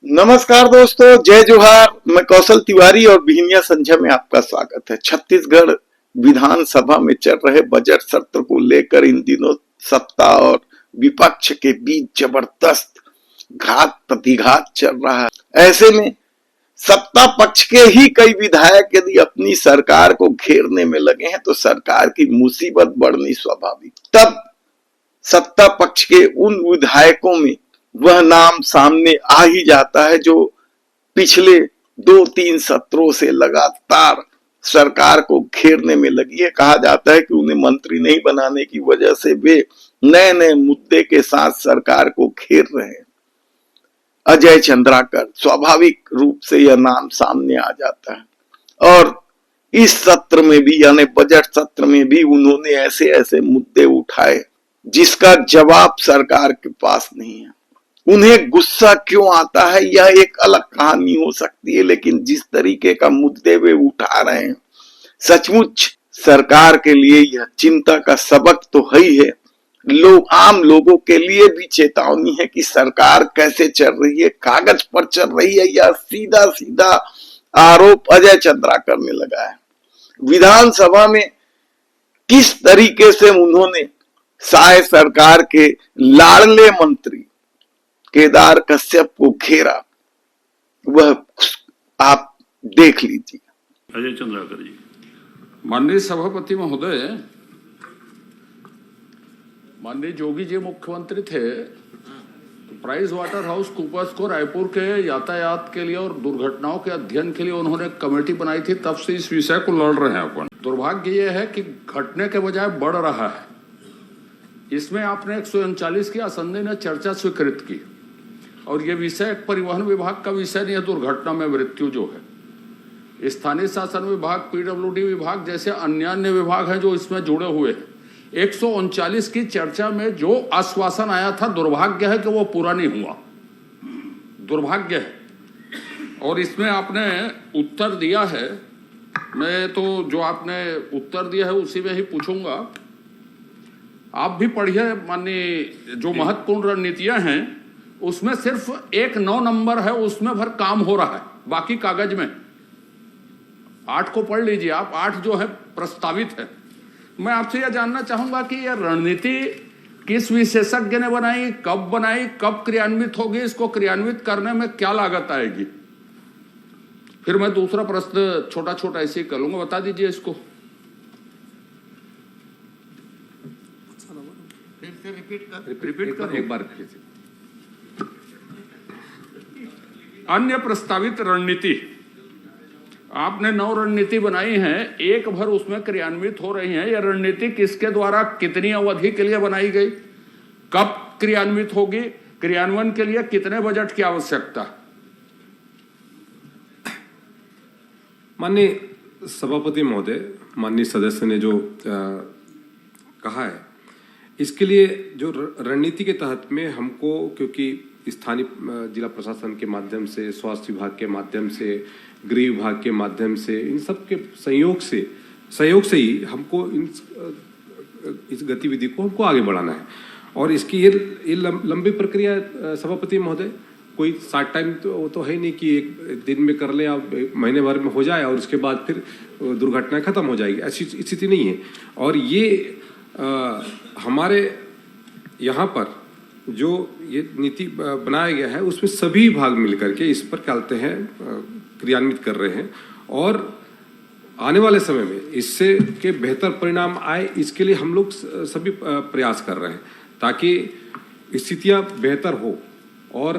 नमस्कार दोस्तों, जय जोहार। मैं कौशल तिवारी और बिहिनिया संध्या में आपका स्वागत है। छत्तीसगढ़ विधानसभा में चल रहे बजट सत्र को लेकर इन दिनों सत्ता और विपक्ष के बीच जबरदस्त घात प्रतिघात चल रहा है। ऐसे में सत्ता पक्ष के ही कई विधायक यदि अपनी सरकार को घेरने में लगे हैं तो सरकार की मुसीबत बढ़नी स्वाभाविक। तब सत्ता पक्ष के उन विधायकों में वह नाम सामने आ ही जाता है जो पिछले 2-3 सत्रों से लगातार सरकार को घेरने में लगी है। कहा जाता है कि उन्हें मंत्री नहीं बनाने की वजह से वे नए नए मुद्दे के साथ सरकार को घेर रहे हैं। अजय चंद्राकर, स्वाभाविक रूप से यह नाम सामने आ जाता है और इस सत्र में भी यानी बजट सत्र में भी उन्होंने ऐसे ऐसे मुद्दे उठाए जिसका जवाब सरकार के पास नहीं है। उन्हें गुस्सा क्यों आता है यह एक अलग कहानी हो सकती है, लेकिन जिस तरीके का मुद्दे वे उठा रहे हैं सचमुच सरकार के लिए यह चिंता का सबक तो है ही है। आम लोगों के लिए भी चेतावनी है कि सरकार कैसे चल रही है, कागज पर चल रही है या सीधा सीधा आरोप अजय चंद्राकर ने लगाया। विधानसभा में किस तरीके से उन्होंने साय सरकार के लाडले मंत्री केदार कश्यप को घेरा वह आप देख लीजिए। अजय चंद्राकर जी। माननीय सभापति महोदय, माननीय जोगी जी मुख्यमंत्री थे तो प्राइस वाटर हाउस कूपर्स को रायपुर के यातायात के लिए और दुर्घटनाओं के अध्ययन के लिए उन्होंने एक कमेटी बनाई थी। तब से इस विषय को लड़ रहे हैं अपन। दुर्भाग्य यह है कि घटने के बजाय बढ़ रहा है। इसमें आपने 139 की असंदेह ने चर्चा स्वीकृत की और ये विषय परिवहन विभाग का विषय नहीं है। दुर्घटना में मृत्यु जो है, स्थानीय शासन विभाग, पीडब्ल्यूडी विभाग जैसे अन्य विभाग हैं जो इसमें जुड़े हुए हैं। 139 की चर्चा में जो आश्वासन आया था, दुर्भाग्य है कि वो पूरा नहीं हुआ, दुर्भाग्य है। और इसमें आपने उत्तर दिया है, मैं तो जो आपने उत्तर दिया है उसी में ही पूछूंगा। आप भी पढ़िए माननीय, जो महत्वपूर्ण रणनीतियां हैं उसमें सिर्फ एक 9 नंबर है, उसमें भर काम हो रहा है, बाकी कागज में 8 को पढ़ लीजिए आप। 8 जो है प्रस्तावित है। मैं आपसे यह जानना चाहूंगा कि यह रणनीति किस विशेषज्ञ ने बनाई, कब बनाई, कब क्रियान्वित होगी, इसको क्रियान्वित करने में क्या लागत आएगी। फिर मैं दूसरा प्रश्न छोटा छोटा ऐसे ही कर लूंगा, बता दीजिए इसको। रिपीट कर एक बार। अन्य प्रस्तावित रणनीति, आपने 9 रणनीति बनाई है, एक भर उसमें क्रियान्वित हो रही है। यह रणनीति किसके द्वारा कितनी अवधि के लिए बनाई गई, कब क्रियान्वित होगी, क्रियान्वयन के लिए कितने बजट की आवश्यकता। माननीय सभापति महोदय, माननीय सदस्य ने जो कहा है, इसके लिए जो रणनीति के तहत में हमको, क्योंकि स्थानीय जिला प्रशासन के माध्यम से, स्वास्थ्य विभाग के माध्यम से, गृह विभाग के माध्यम से, इन सब के सहयोग से ही हमको इस गतिविधि को हमको आगे बढ़ाना है। और इसकी ये लंबी प्रक्रिया सभापति महोदय, कोई शॉर्ट टाइम तो है नहीं कि एक दिन में कर ले या महीने भर में हो जाए और उसके बाद फिर दुर्घटना खत्म हो जाएगी, ऐसी स्थिति नहीं है। और ये हमारे यहाँ पर जो ये नीति बनाया गया है उसमें सभी भाग मिलकर के इस पर कहते हैं क्रियान्वित कर रहे हैं और आने वाले समय में इससे के बेहतर परिणाम आए, इसके लिए हम लोग सभी प्रयास कर रहे हैं ताकि स्थितियां बेहतर हो। और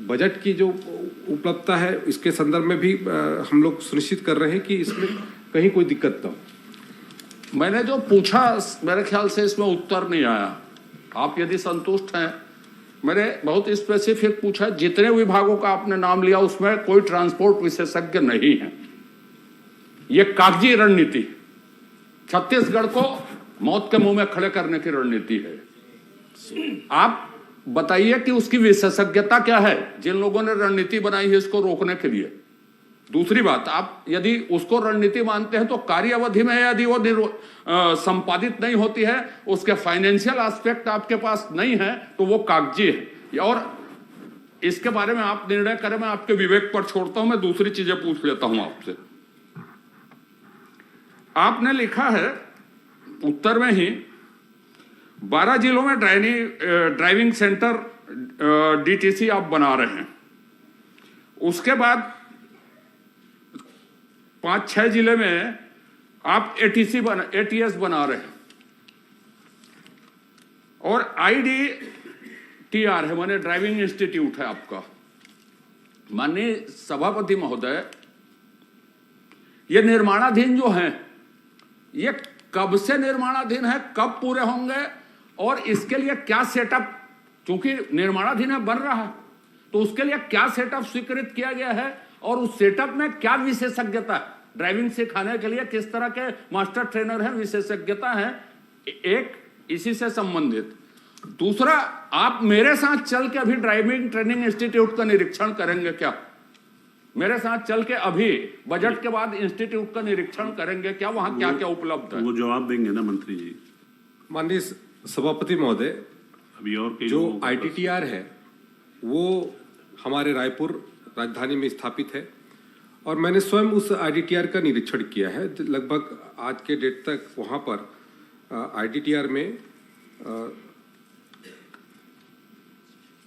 बजट की जो उपलब्धता है इसके संदर्भ में भी हम लोग सुनिश्चित कर रहे हैं कि इसमें कहीं कोई दिक्कत ना हो। मैंने जो पूछा, मेरे ख्याल से इसमें उत्तर नहीं आया। आप यदि संतुष्ट हैं, मैंने बहुत स्पेसिफिक पूछा, जितने विभागों का आपने नाम लिया उसमें कोई ट्रांसपोर्ट विशेषज्ञ नहीं है। यह कागजी रणनीति छत्तीसगढ़ को मौत के मुंह में खड़े करने की रणनीति है। आप बताइए कि उसकी विशेषज्ञता क्या है जिन लोगों ने रणनीति बनाई है इसको रोकने के लिए। दूसरी बात, आप यदि उसको रणनीति मानते हैं तो कार्य अवधि में यदि वो संपादित नहीं होती है, उसके फाइनेंशियल एस्पेक्ट आपके पास नहीं है, तो वो कागजी है। और इसके बारे में आप निर्णय करें, मैं आपके विवेक पर छोड़ता हूं। मैं दूसरी चीजें पूछ लेता हूं आपसे। आपने लिखा है उत्तर में ही 12 जिलों में ड्राइविंग सेंटर डीटीसी आप बना रहे हैं। उसके बाद 5-6 जिले में आप एटीएस बना रहे हैं और IDTR है, माने ड्राइविंग इंस्टीट्यूट है आपका। माननीय सभापति महोदय, ये निर्माणाधीन जो हैं, ये कब से निर्माणाधीन है, कब पूरे होंगे और इसके लिए क्या सेटअप, क्योंकि निर्माणाधीन है, बन रहा है, तो उसके लिए क्या सेटअप स्वीकृत किया गया है और उस सेटअप में क्या विशेषज्ञता है? ड्राइविंग सिखाने के लिए किस तरह के मास्टर ट्रेनर हैं, विशेषज्ञता है? एक इसी से संबंधित। दूसरा, आप मेरे साथ चल के अभी ड्राइविंग ट्रेनिंग इंस्टीट्यूट का निरीक्षण करेंगे क्या? मेरे साथ चल के अभी बजट के बाद इंस्टीट्यूट का निरीक्षण करेंगे क्या? वहां क्या क्या उपलब्ध है? वो जवाब देंगे ना मंत्री जी। माननीय सभापति महोदय, अभी और जो ITTR है वो हमारे रायपुर राजधानी में स्थापित है और मैंने स्वयं उस ITTR का निरीक्षण किया है। लगभग आज के डेट तक वहाँ पर ITTR में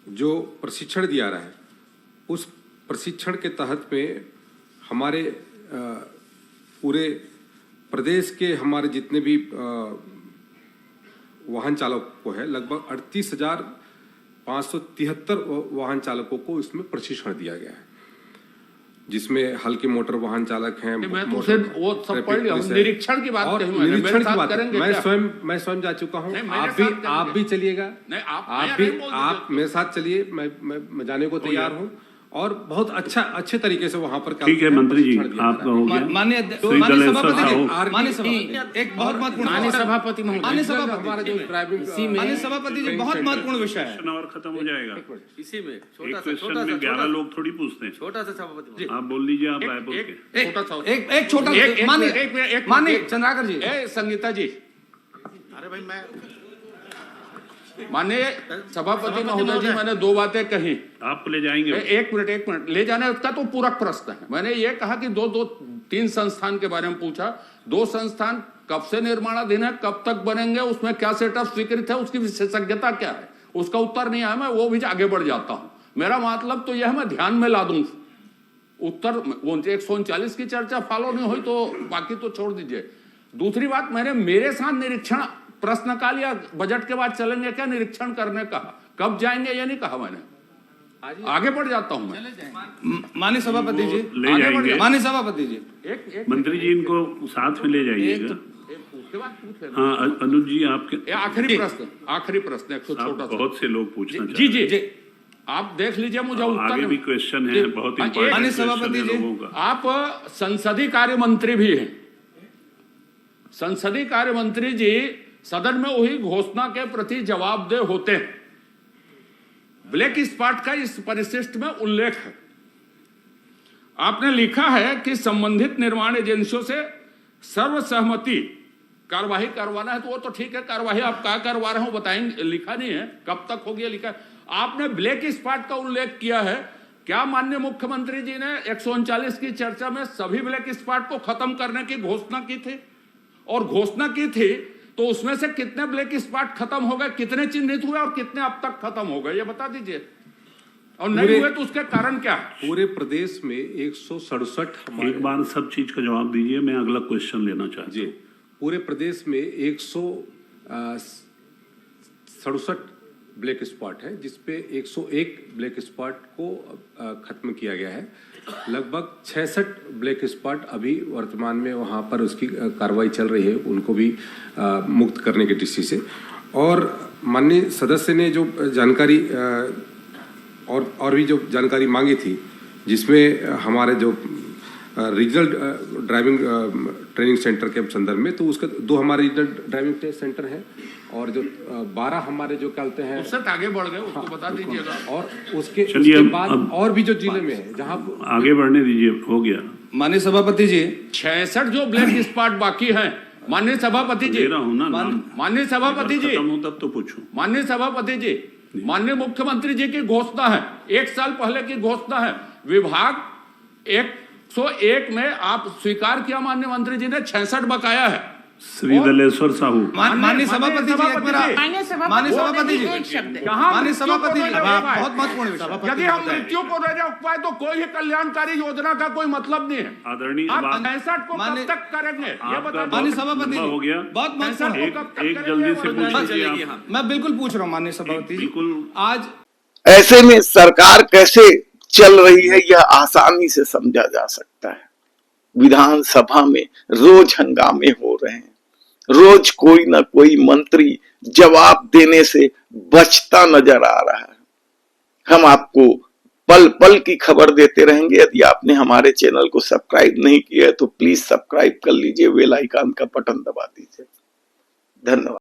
जो प्रशिक्षण दिया रहा है, उस प्रशिक्षण के तहत में हमारे पूरे प्रदेश के हमारे जितने भी वाहन चालकों है, लगभग 38,573 वाहन चालकों को इसमें प्रशिक्षण दिया गया है, जिसमें हल्के मोटर वाहन चालक हैं। मैं तो वो सब पढ़ लिया, निरीक्षण की बात कही मैंने। निरीक्षण की बात करेंगे मैं स्वयं जा चुका हूँ। आप भी चलिएगा, आप मेरे साथ चलिए, मैं जाने को तैयार हूँ और बहुत अच्छे तरीके से वहाँ पर। ठीक है मंत्री जी, आपका हो गया। माननीय सभापति, एक बहुत महत्वपूर्ण, माननीय सभापति जी बहुत महत्वपूर्ण विषय है और खत्म हो जाएगा इसी में। एक क्वेश्चन में 11 लोग थोड़ी पूछते हैं। छोटा सा सभापति, आप बोल लीजिए, आप रायपुर के। एक छोटा, माननीय चंद्राकर जी, संगीता जी, अरे भाई मैं माननीय सभापति महोदय जी, मैंने 2 बातें कही। आप ले जाएंगे? एक मिनट ले जाने का तो पूरा प्रश्न है। मैंने ये कहा कि 3 संस्थान के बारे में पूछा। 2 संस्थान कब से निर्माणाधीन है, कब तक बनेंगे, उसमें क्या सेटअप स्वीकृत है, उसकी विशेषज्ञता क्या है, उसका उत्तर नहीं आया। मैं वो भी आगे बढ़ जाता हूं। मेरा मतलब तो यह मैं ध्यान में ला दूं उत्तर। 139 की चर्चा फॉलो नहीं हुई तो बाकी तो छोड़ दीजिए। दूसरी बात, मैंने मेरे साथ निरीक्षण प्रश्नकाल या बजट के बाद चलेंगे क्या निरीक्षण करने का, कब जाएंगे ये नहीं कहा मैंने। आगे बढ़ जाता हूं मैं। माननीय सभापति जी, ले जाएंगे। माननीय सभापति जी, एक मंत्री जी इनको साथ में ले जाइएगा। उसके बाद पूछ लेना। हाँ अनुज जी, आपके आखिरी प्रश्न एक छोटा सा। बहुत से लोग पूछना जी चाहते जी, आप देख लीजिए, मुझे उत्तर आगे भी क्वेश्चन है, बहुत इंपॉर्टेंट। माननीय सभापति जी, आप संसदीय कार्य मंत्री भी हैं। संसदीय कार्य मंत्री जी सदन में वही घोषणा के प्रति जवाबदेह होते हैं। ब्लैक स्पॉट का इस परिशिष्ट में उल्लेख है। आपने लिखा है कि संबंधित निर्माण एजेंसियों से सर्वसहमति कार्यवाही करवाना है, तो वो तो ठीक है, कार्यवाही आप क्या करवा रहे हो बताएंगे, लिखा नहीं है, कब तक होगी लिखा है। आपने ब्लैक स्पॉट का उल्लेख किया है। क्या माननीय मुख्यमंत्री जी ने 139 की चर्चा में सभी ब्लैक स्पॉट को खत्म करने की घोषणा की थी? और घोषणा की थी तो उसमें से कितने ब्लैक स्पॉट खत्म हो गए, कितने चिन्हित हुए और कितने अब तक खत्म हो गए, ये बता दीजिए। और नहीं हुए तो उसके कारण क्या? पूरे प्रदेश में 167 एक बार सब चीज का जवाब दीजिए, मैं अगला क्वेश्चन लेना चाहता हूँ। पूरे प्रदेश में 167 ब्लैक स्पॉट है, जिसपे 101 ब्लैक स्पॉट को खत्म किया गया है। लगभग 66 ब्लैक स्पॉट अभी वर्तमान में वहाँ पर उसकी कार्रवाई चल रही है, उनको भी मुक्त करने के दृष्टि से। और माननीय सदस्य ने जो जानकारी और भी जो जानकारी मांगी थी, जिसमें हमारे जो रीजनल ड्राइविंग ट्रेनिंग सेंटर के संदर्भ में, तो उसका 2 हमारे रीजनल ड्राइविंग सेंटर हैं और जो 12 हमारे जो कहते हैं उससे आगे बढ़ गए, उसको बता दीजिएगा। और उसके बाद और भी जो जिले में है जहाँ आगे बढ़ने दीजिए, हो गया। माननीय सभापति जी, 66 जो ब्लैक स्पॉट बाकी हैं, माननीय सभापति जी, माननीय सभापति जी, तब तो पूछूं। माननीय सभापति जी, माननीय मुख्यमंत्री जी की घोषणा है, 1 साल पहले की घोषणा है, विभाग 101 में आप स्वीकार किया माननीय मंत्री जी ने 66 बकाया है। श्री दलेश्वर साहू। माननीय सभापति जी, एक मेरा माननीय माननीय सभापति जी, एक शब्द है। कहाँ माननीय मृत्यु सभापति को जी, न रोक पाए? बहुत महत्वपूर्ण विषय। यदि हम मृत्यु को न रोक पाए तो कोई भी कल्याणकारी योजना का कोई मतलब नहीं है। आदरणीय आप बात- 65 को कब माननीय- तक करेंगे ये आपका बता माननीय बहुत सभापति लंबा जी, हो गया। बहुत महत्वपूर्ण। एक जल्दी से पूछ लीजिए आप। मैं बिल्कुल पूछ रहा हूँ माननीय सभापति जी, बिल्कुल। आज ऐसे में सरकार कैसे चल रही है यह आसानी से समझा जा सकता है। विधानसभा में रोज हंगामे हो रहे हैं, रोज कोई ना कोई मंत्री जवाब देने से बचता नजर आ रहा है। हम आपको पल पल की खबर देते रहेंगे। यदि आपने हमारे चैनल को सब्सक्राइब नहीं किया है तो प्लीज सब्सक्राइब कर लीजिए, बेल आइकन का बटन दबा दीजिए। धन्यवाद।